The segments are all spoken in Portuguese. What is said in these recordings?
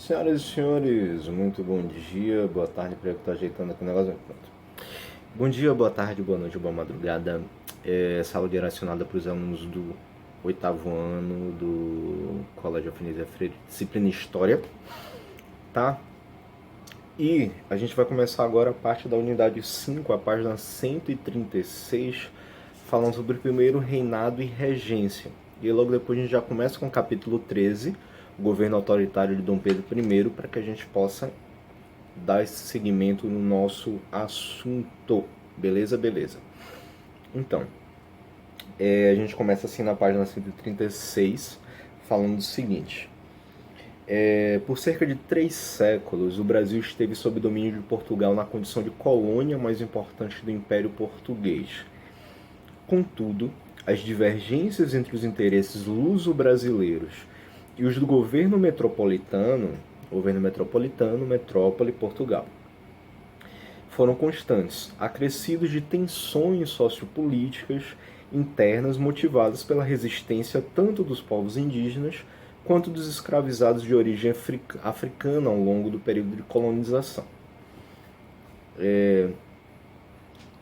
Senhoras e senhores, muito bom dia, boa tarde, para eu que tô ajeitando aqui o negócio. Pronto. Bom dia, boa tarde, boa noite, boa madrugada. Sala direcionada para os alunos do oitavo ano do Colégio Afonso Freire, disciplina História, tá? E a gente vai começar agora a parte da unidade 5, a página 136, falando sobre o primeiro reinado e regência. E logo depois a gente já começa com o capítulo 13, o governo autoritário de Dom Pedro I, para que a gente possa dar esse seguimento no nosso assunto. Beleza? Beleza. Então, a gente começa assim na página 136, falando o seguinte. Por cerca de 3 séculos, o Brasil esteve sob domínio de Portugal na condição de colônia mais importante do Império Português. Contudo, as divergências entre os interesses luso-brasileiros e os do governo metropolitano, metrópole, Portugal, foram constantes, acrescidos de tensões sociopolíticas internas motivadas pela resistência tanto dos povos indígenas quanto dos escravizados de origem africana ao longo do período de colonização.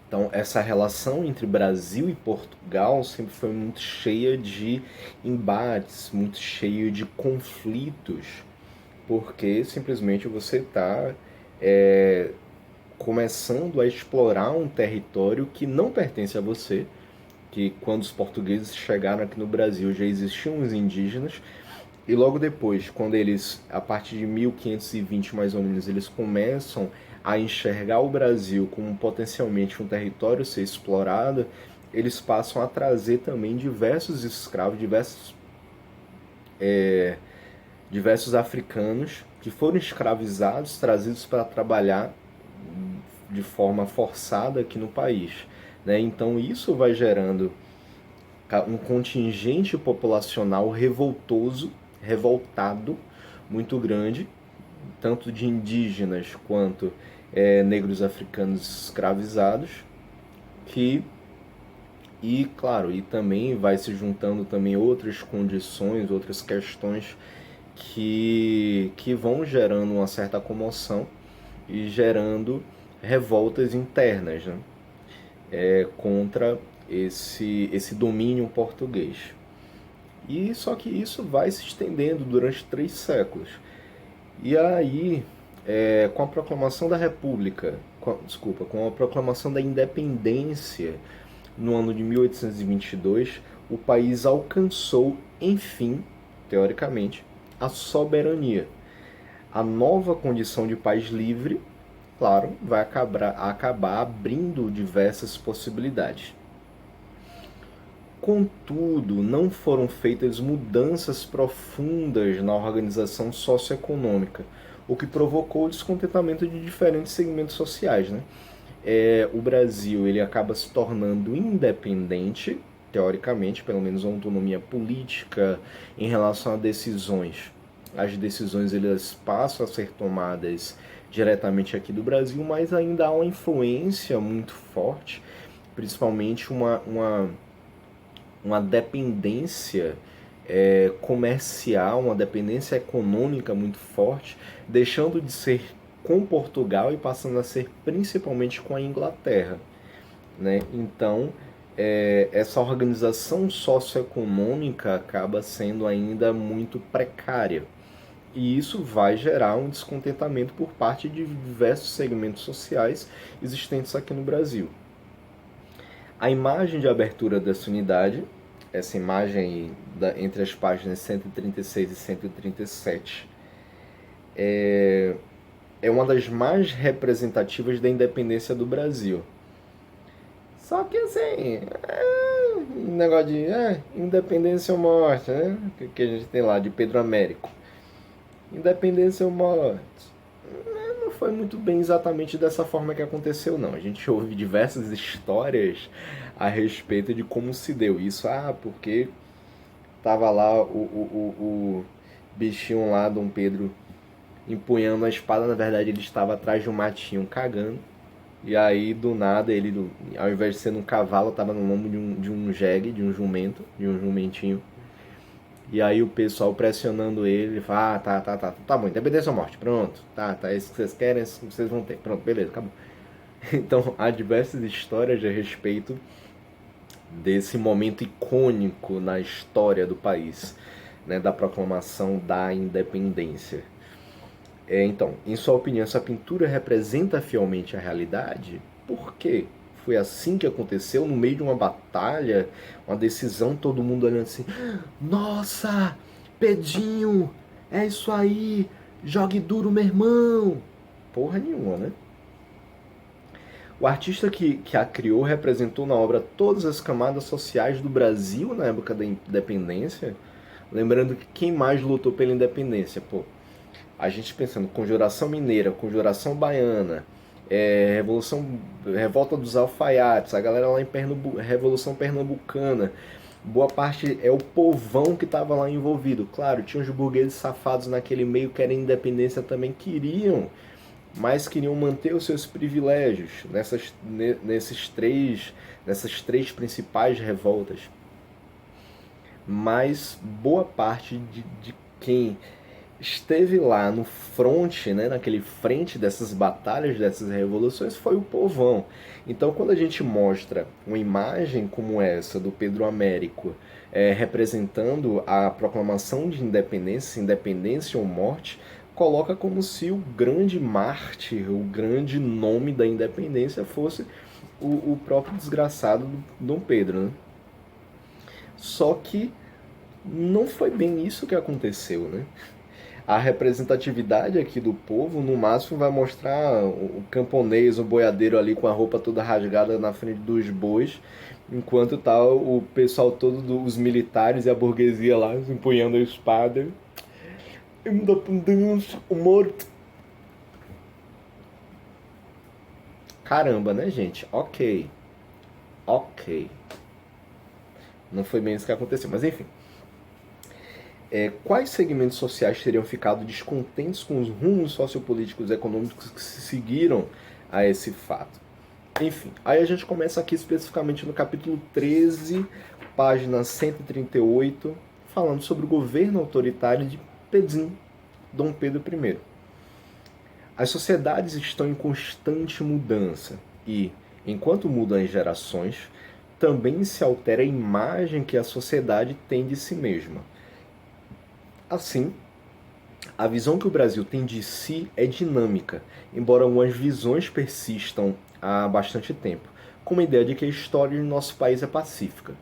Então, essa relação entre Brasil e Portugal sempre foi muito cheia de embates, muito cheia de conflitos, porque simplesmente você está começando a explorar um território que não pertence a você, que quando os portugueses chegaram aqui no Brasil já existiam os indígenas, e logo depois, quando eles, a partir de 1520 mais ou menos, eles começam a enxergar o Brasil como potencialmente um território a ser explorado, eles passam a trazer também diversos escravos, diversos africanos que foram escravizados, trazidos para trabalhar de forma forçada aqui no país. Né? Então isso vai gerando um contingente populacional revoltado, muito grande, tanto de indígenas quanto negros africanos escravizados, e claro, e também vai se juntando também outras condições, outras questões que vão gerando uma certa comoção e gerando revoltas internas, né? Contra esse domínio português. E só que isso vai se estendendo durante 3 séculos. E aí, com a proclamação da República, com a proclamação da independência no ano de 1822, o país alcançou, enfim, teoricamente, a soberania. A nova condição de país livre, claro, vai acabar abrindo diversas possibilidades. Contudo, não foram feitas mudanças profundas na organização socioeconômica, o que provocou o descontentamento de diferentes segmentos sociais. Né? O Brasil ele acaba se tornando independente, teoricamente, pelo menos uma autonomia política em relação a decisões. As decisões elas passam a ser tomadas diretamente aqui do Brasil, mas ainda há uma influência muito forte, principalmente uma dependência comercial, uma dependência econômica muito forte, deixando de ser com Portugal e passando a ser principalmente com a Inglaterra. Né? Então, essa organização socioeconômica acaba sendo ainda muito precária. E isso vai gerar um descontentamento por parte de diversos segmentos sociais existentes aqui no Brasil. A imagem de abertura dessa unidade, essa imagem entre as páginas 136 e 137, é uma das mais representativas da independência do Brasil. Só que assim, um negócio de independência ou morte, né? Que a gente tem lá de Pedro Américo. Independência ou morte. Não foi muito bem exatamente dessa forma que aconteceu, não. A gente ouve diversas histórias a respeito de como se deu isso. Porque tava lá o bichinho lá, Dom Pedro, empunhando a espada. Na verdade, ele estava atrás de um matinho cagando. E aí, do nada, ele, ao invés de ser num cavalo, estava no lombo de um jegue, de um jumento, de um jumentinho. E aí o pessoal pressionando ele, fala, tá bom, independência ou morte, pronto, tá, é isso que vocês querem, é isso que vocês vão ter, pronto, beleza, acabou. Então, há diversas histórias a respeito desse momento icônico na história do país, né, da proclamação da independência. Então, em sua opinião, essa pintura representa fielmente a realidade? Por quê? Foi assim que aconteceu, no meio de uma batalha, uma decisão, todo mundo olhando assim, nossa, Pedinho, é isso aí, jogue duro, meu irmão. Porra nenhuma, né? O artista que a criou representou na obra todas as camadas sociais do Brasil na época da independência. Lembrando que quem mais lutou pela independência? Pô, a gente pensando Conjuração Mineira, Conjuração Baiana, Revolta dos Alfaiates, a galera lá em Revolução Pernambucana, boa parte é o povão que estava lá envolvido. Claro, tinha os burgueses safados naquele meio que era independência também, mas queriam manter os seus privilégios nessas três principais revoltas. Mas boa parte de quem esteve lá no fronte, né, naquele frente dessas batalhas, dessas revoluções, foi o povão. Então, quando a gente mostra uma imagem como essa do Pedro Américo representando a proclamação de independência, independência ou morte, coloca como se o grande mártir, o grande nome da independência fosse o próprio desgraçado do Dom Pedro, né? Só que não foi bem isso que aconteceu, né? A representatividade aqui do povo, no máximo, vai mostrar o camponês, o boiadeiro ali com a roupa toda rasgada na frente dos bois, enquanto tá o pessoal todo, os militares e a burguesia lá, empunhando a espada. Independência, o morto. Caramba, né, gente? Ok. Não foi bem isso que aconteceu, mas enfim. Quais segmentos sociais teriam ficado descontentes com os rumos sociopolíticos e econômicos que se seguiram a esse fato? Enfim, aí a gente começa aqui especificamente no capítulo 13, página 138, falando sobre o governo autoritário de Pedinho, Dom Pedro I. As sociedades estão em constante mudança e, enquanto mudam as gerações, também se altera a imagem que a sociedade tem de si mesma. Assim, a visão que o Brasil tem de si é dinâmica, embora algumas visões persistam há bastante tempo, como a ideia de que a história do nosso país é pacífica.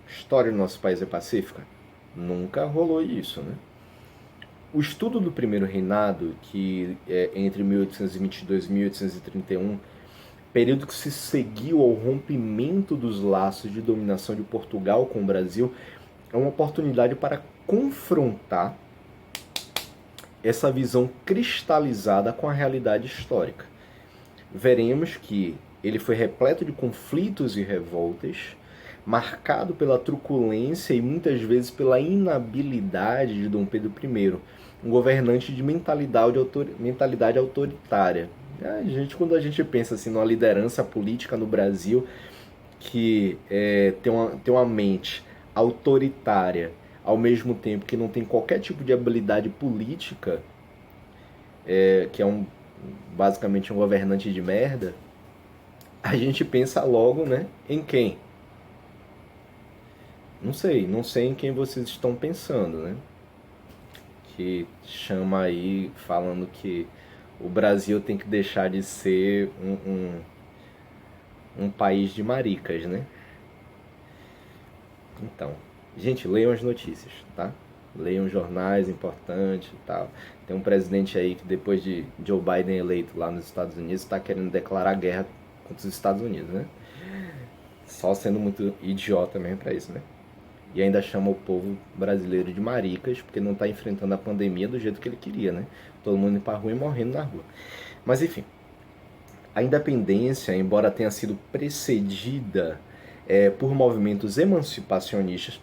História do nosso país é pacífica? Nunca rolou isso, né? O estudo do primeiro reinado, que é entre 1822 e 1831, período que se seguiu ao rompimento dos laços de dominação de Portugal com o Brasil, é uma oportunidade para confrontar essa visão cristalizada com a realidade histórica. Veremos que ele foi repleto de conflitos e revoltas, marcado pela truculência e muitas vezes pela inabilidade de Dom Pedro I, um governante de mentalidade autoritária. Quando a gente pensa assim, numa liderança política no Brasil que tem uma mente autoritária, ao mesmo tempo que não tem qualquer tipo de habilidade política, que é basicamente um governante de merda, a gente pensa logo, né, em quem? Não sei em quem vocês estão pensando, né? Que chama aí falando que o Brasil tem que deixar de ser um país de maricas, né? Então, gente, leiam as notícias, tá? Leiam jornais importantes e tal. Tem um presidente aí que depois de Joe Biden eleito lá nos Estados Unidos está querendo declarar guerra contra os Estados Unidos, né? Só sendo muito idiota mesmo pra isso, né? E ainda chama o povo brasileiro de maricas porque não está enfrentando a pandemia do jeito que ele queria, né? Todo mundo indo pra rua e morrendo na rua. Mas enfim, a independência, embora tenha sido precedida por movimentos emancipacionistas,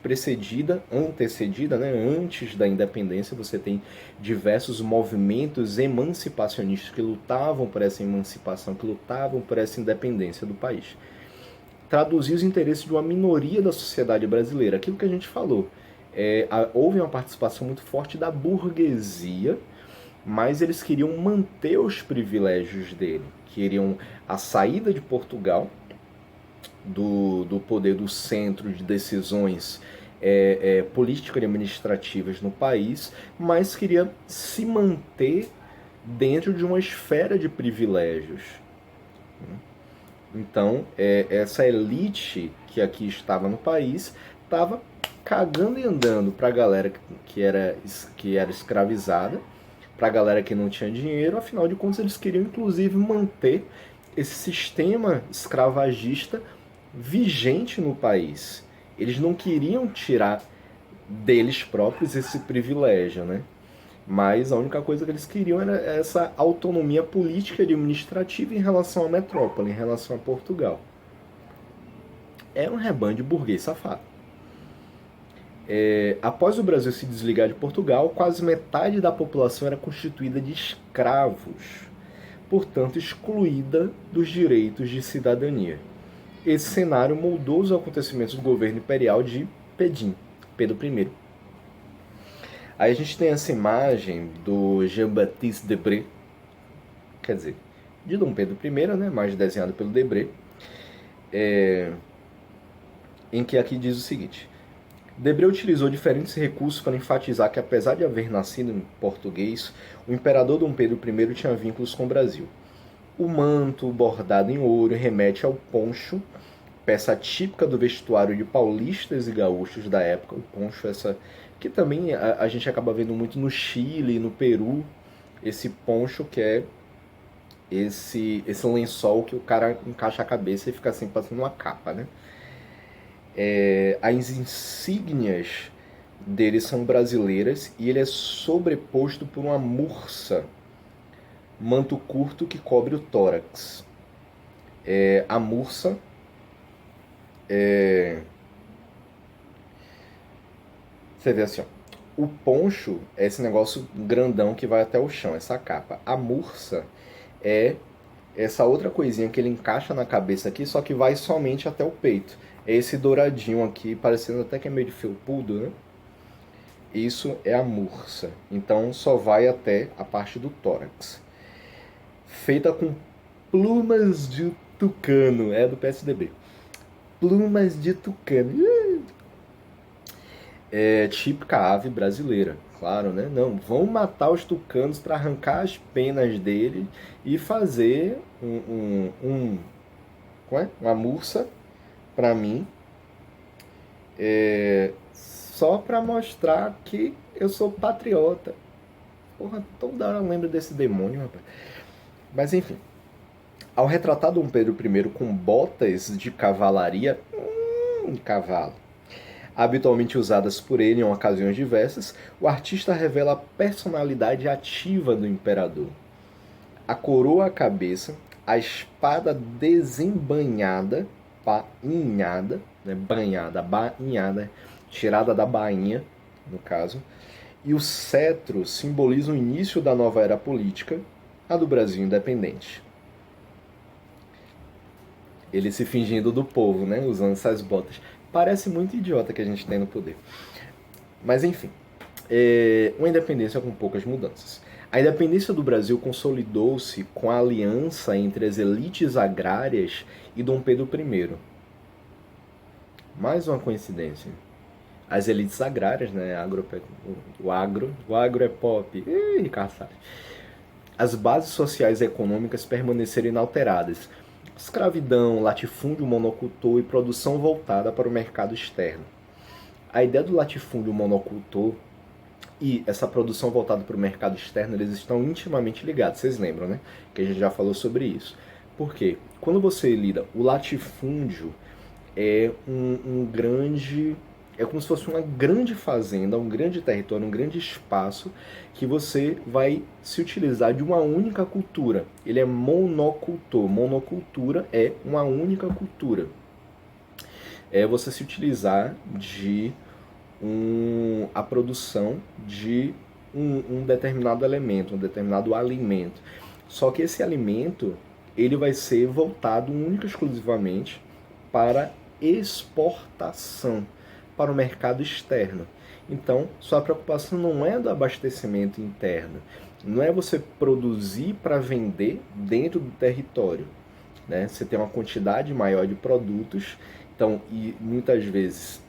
antecedida, né? Antes da independência, você tem diversos movimentos emancipacionistas que lutavam por essa emancipação, que lutavam por essa independência do país. Traduzir os interesses de uma minoria da sociedade brasileira, aquilo que a gente falou. houve uma participação muito forte da burguesia, mas eles queriam manter os privilégios dele, queriam a saída de Portugal do poder do centro de decisões políticas e administrativas no país, mas queria se manter dentro de uma esfera de privilégios. Então, essa elite que aqui estava no país estava cagando e andando para a galera que era escravizada, para a galera que não tinha dinheiro. Afinal de contas, eles queriam inclusive manter esse sistema escravagista vigente no país. Eles não queriam tirar deles próprios esse privilégio, né? Mas a única coisa que eles queriam era essa autonomia política e administrativa em relação à metrópole, em relação a Portugal. Era um rebanho de burguês safado. Após o Brasil se desligar de Portugal, quase metade da população era constituída de escravos, portanto excluída dos direitos de cidadania. Esse cenário moldou os acontecimentos do governo imperial de Pedro I. Aí a gente tem essa imagem do Jean-Baptiste Debré, quer dizer, de Dom Pedro I, né, mais desenhado pelo Debré, em que aqui diz o seguinte: Debré utilizou diferentes recursos para enfatizar que, apesar de haver nascido em português, o imperador Dom Pedro I tinha vínculos com o Brasil. O manto, bordado em ouro, remete ao poncho, peça típica do vestuário de paulistas e gaúchos da época. O poncho, que também a gente acaba vendo muito no Chile, no Peru, esse poncho que é esse lençol que o cara encaixa a cabeça e fica assim, passando uma capa, né? As insígnias dele são brasileiras e ele é sobreposto por uma mursa, manto curto que cobre o tórax. A mursa você vê assim, ó, o poncho é esse negócio grandão que vai até o chão, essa capa. A mursa é essa outra coisinha que ele encaixa na cabeça aqui, só que vai somente até o peito. É esse douradinho aqui, parecendo até que é meio de felpudo, né? Isso é a mursa. Então só vai até a parte do tórax. Feita com plumas de tucano, é do PSDB. Plumas de tucano. Típica ave brasileira, claro, né? Não, vão matar os tucanos para arrancar as penas dele e fazer uma mursa para mim, só para mostrar que eu sou patriota. Porra, toda hora eu lembro desse demônio, rapaz. Mas enfim, ao retratar Dom Pedro I com botas de cavalaria, cavalo, habitualmente usadas por ele em ocasiões diversas, o artista revela a personalidade ativa do imperador. A coroa à cabeça, a espada desembainhada, bainhada, né, bainhada, tirada da bainha, no caso, e o cetro simboliza o início da nova era política, a do Brasil independente. Ele se fingindo do povo, né, usando essas botas. Parece muito idiota que a gente tem no poder. Mas enfim, uma independência com poucas mudanças. A independência do Brasil consolidou-se com a aliança entre as elites agrárias e Dom Pedro I. Mais uma coincidência. As elites agrárias, né? O agro é pop. Ih, caçado. As bases sociais e econômicas permaneceram inalteradas. Escravidão, latifúndio monocultor e produção voltada para o mercado externo. A ideia do latifúndio monocultor e essa produção voltada para o mercado externo, eles estão intimamente ligados, vocês lembram, né? Que a gente já falou sobre isso. Por quê? Quando você lida, o latifúndio é é como se fosse uma grande fazenda, um grande território, um grande espaço que você vai se utilizar de uma única cultura. Ele é monocultor. Monocultura é uma única cultura. É você se utilizar de a produção de um determinado elemento, um determinado alimento. Só que esse alimento ele vai ser voltado única e exclusivamente para exportação, para o mercado externo. Então, sua preocupação não é do abastecimento interno, não é você produzir para vender dentro do território, né? Você tem uma quantidade maior de produtos, então, e muitas vezes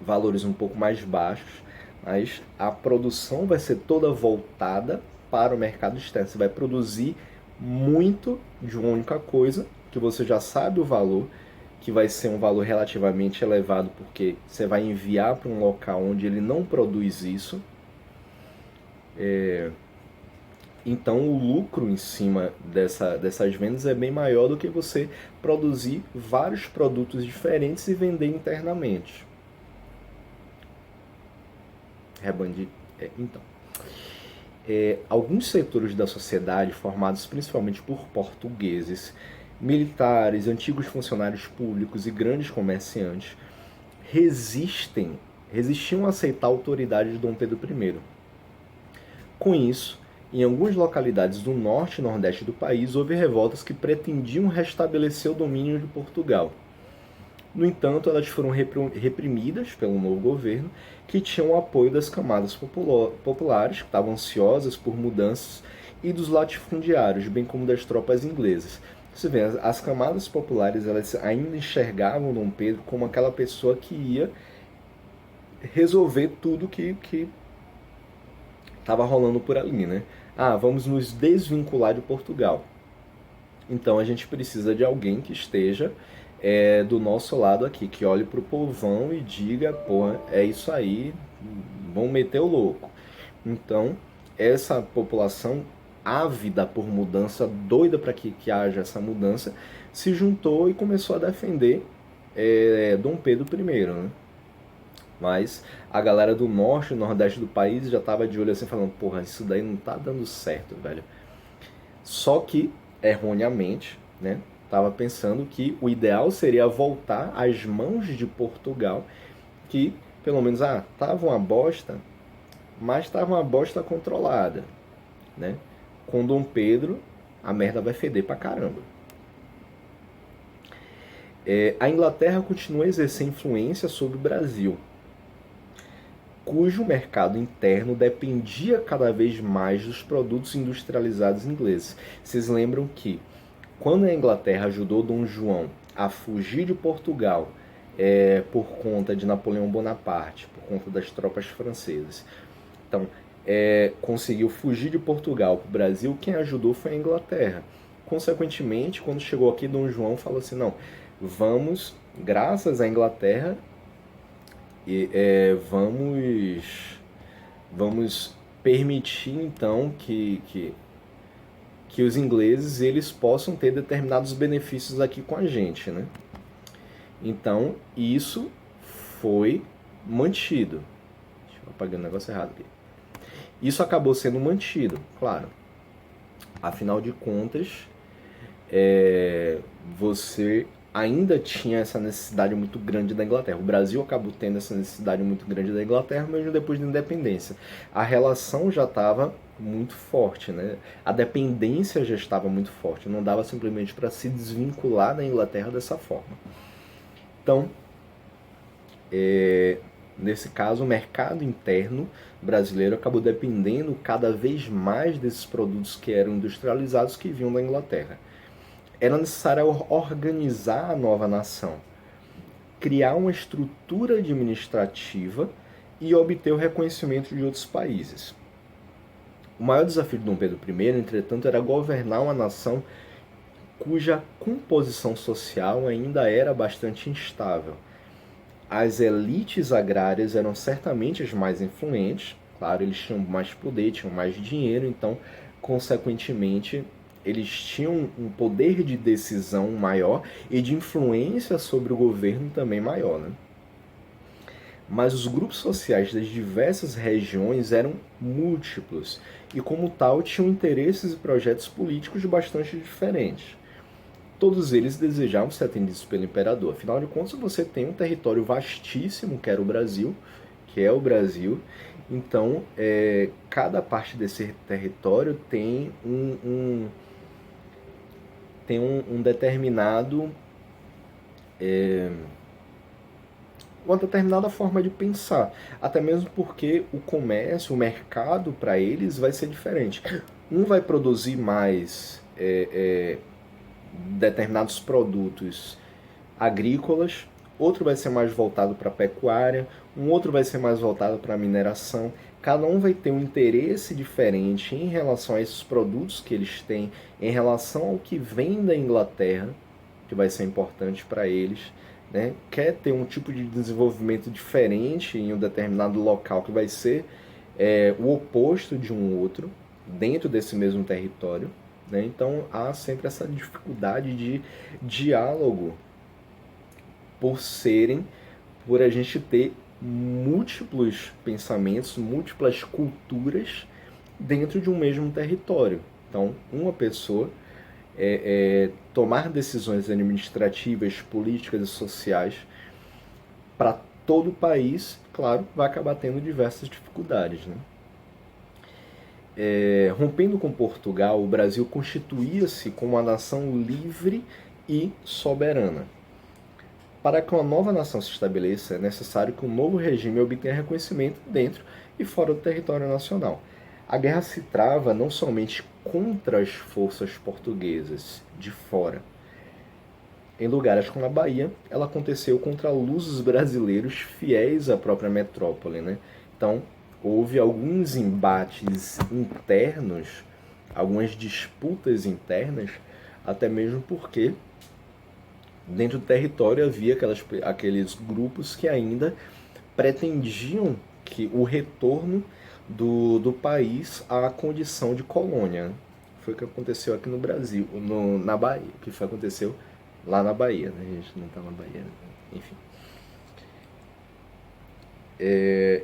valores um pouco mais baixos, mas a produção vai ser toda voltada para o mercado externo. Você vai produzir muito de uma única coisa, que você já sabe o valor, que vai ser um valor relativamente elevado, porque você vai enviar para um local onde ele não produz isso. Então o lucro em cima dessas vendas é bem maior do que você produzir vários produtos diferentes e vender internamente. Rebandi. Então, alguns setores da sociedade, formados principalmente por portugueses, militares, antigos funcionários públicos e grandes comerciantes, resistiam a aceitar a autoridade de Dom Pedro I. Com isso, em algumas localidades do norte e nordeste do país, houve revoltas que pretendiam restabelecer o domínio de Portugal. No entanto, elas foram reprimidas pelo novo governo, que tinha o apoio das camadas populares, que estavam ansiosas por mudanças, e dos latifundiários, bem como das tropas inglesas. Você vê, as camadas populares elas ainda enxergavam Dom Pedro como aquela pessoa que ia resolver tudo que estava rolando por ali, né? Ah, vamos nos desvincular de Portugal. Então a gente precisa de alguém que esteja do nosso lado aqui, que olhe pro povão e diga, pô, é isso aí, vamos meter o louco. Então, essa população ávida por mudança, doida para que haja essa mudança, se juntou e começou a defender Dom Pedro I, né? Mas a galera do norte e nordeste do país já estava de olho assim, falando, porra, isso daí não tá dando certo, velho. Só que, erroneamente, né, estava pensando que o ideal seria voltar às mãos de Portugal, que, pelo menos, tava uma bosta, mas estava uma bosta controlada, né? Com Dom Pedro, a merda vai feder pra caramba. A Inglaterra continua a exercer influência sobre o Brasil, cujo mercado interno dependia cada vez mais dos produtos industrializados ingleses. Vocês lembram que quando a Inglaterra ajudou Dom João a fugir de Portugal por conta de Napoleão Bonaparte, por conta das tropas francesas, então conseguiu fugir de Portugal para o Brasil, quem ajudou foi a Inglaterra. Consequentemente, quando chegou aqui, Dom João falou assim, não, vamos, graças à Inglaterra, vamos permitir então que os ingleses eles possam ter determinados benefícios aqui com a gente, né? Então isso foi mantido. Deixa eu apagar o negócio errado aqui. Isso acabou sendo mantido, claro. Afinal de contas, você ainda tinha essa necessidade muito grande da Inglaterra. O Brasil acabou tendo essa necessidade muito grande da Inglaterra, mesmo depois da independência. A relação já estava muito forte, né? A dependência já estava muito forte. Não dava simplesmente para se desvincular da Inglaterra dessa forma. Então, nesse caso, o mercado interno brasileiro acabou dependendo cada vez mais desses produtos que eram industrializados que vinham da Inglaterra. Era necessário organizar a nova nação, criar uma estrutura administrativa e obter o reconhecimento de outros países. O maior desafio de Dom Pedro I, entretanto, era governar uma nação cuja composição social ainda era bastante instável. As elites agrárias eram certamente as mais influentes, claro, eles tinham mais poder, tinham mais dinheiro, então, consequentemente, eles tinham um poder de decisão maior e de influência sobre o governo também maior, né? Mas os grupos sociais das diversas regiões eram múltiplos e, como tal, tinham interesses e projetos políticos bastante diferentes. Todos eles desejavam ser atendidos pelo imperador. Afinal de contas, você tem um território vastíssimo, que era o Brasil, que é o Brasil. Então, cada parte desse território tem um determinado uma determinada forma de pensar, até mesmo porque o comércio, o mercado para eles vai ser diferente. Um vai produzir mais determinados produtos agrícolas, outro vai ser mais voltado para a pecuária, um outro vai ser mais voltado para a mineração. Cada um vai ter um interesse diferente em relação a esses produtos que eles têm, em relação ao que vem da Inglaterra, que vai ser importante para eles. Né? Quer ter um tipo de desenvolvimento diferente em um determinado local que vai ser o oposto de um outro, dentro desse mesmo território. Né? Então há sempre essa dificuldade de diálogo por a gente ter múltiplos pensamentos, múltiplas culturas dentro de um mesmo território. Então, uma pessoa tomar decisões administrativas, políticas e sociais para todo o país, claro, vai acabar tendo diversas dificuldades. Né? Rompendo com Portugal, o Brasil constituía-se como uma nação livre e soberana. Para que uma nova nação se estabeleça, é necessário que um novo regime obtenha reconhecimento dentro e fora do território nacional. A guerra se trava não somente contra as forças portuguesas de fora. Em lugares como a Bahia, ela aconteceu contra lusos brasileiros fiéis à própria metrópole. Né? Então, houve alguns embates internos, algumas disputas internas, até mesmo porque dentro do território havia aqueles grupos que ainda pretendiam que o retorno do país à condição de colônia. Foi o que aconteceu aqui no Brasil, na Bahia, que aconteceu lá na Bahia, né? A gente não está na Bahia, enfim.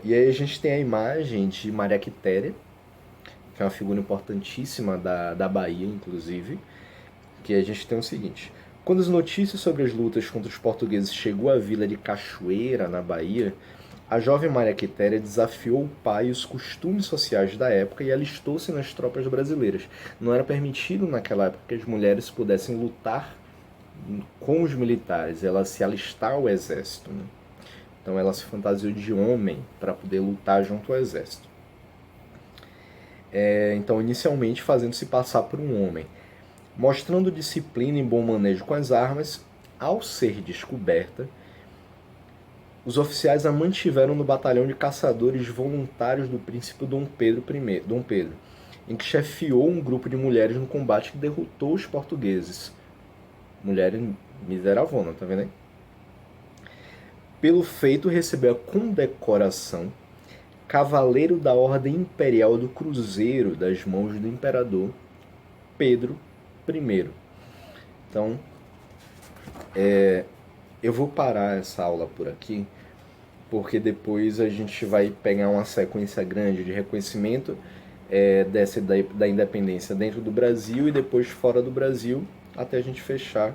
E aí a gente tem a imagem de Maria Quitéria, que é uma figura importantíssima da Bahia, inclusive, que a gente tem o seguinte: quando as notícias sobre as lutas contra os portugueses chegou à vila de Cachoeira, na Bahia, a jovem Maria Quitéria desafiou o pai e os costumes sociais da época e alistou-se nas tropas brasileiras. Não era permitido naquela época que as mulheres pudessem lutar com os militares, ela se alistar ao exército. Né? Então ela se fantasiou de homem para poder lutar junto ao exército. Então, inicialmente fazendo-se passar por um homem. Mostrando disciplina e bom manejo com as armas, ao ser descoberta, os oficiais a mantiveram no batalhão de caçadores voluntários do príncipe Dom Pedro, em que chefiou um grupo de mulheres no combate que derrotou os portugueses. Mulheres miseravona, tá vendo aí? Pelo feito, recebeu a condecoração Cavaleiro da Ordem Imperial do Cruzeiro das mãos do imperador Pedro I. Então, eu vou parar essa aula por aqui, porque depois a gente vai pegar uma sequência grande de reconhecimento da independência dentro do Brasil e depois fora do Brasil, até a gente fechar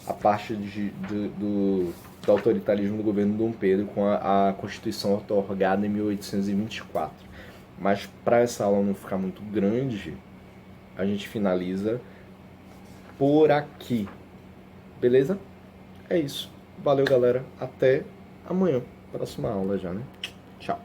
a parte do autoritarismo do governo Dom Pedro com a Constituição otorgada em 1824. Mas para essa aula não ficar muito grande, a gente finaliza por aqui. Beleza? É isso. Valeu, galera. Até amanhã. Próxima aula já, né? Tchau.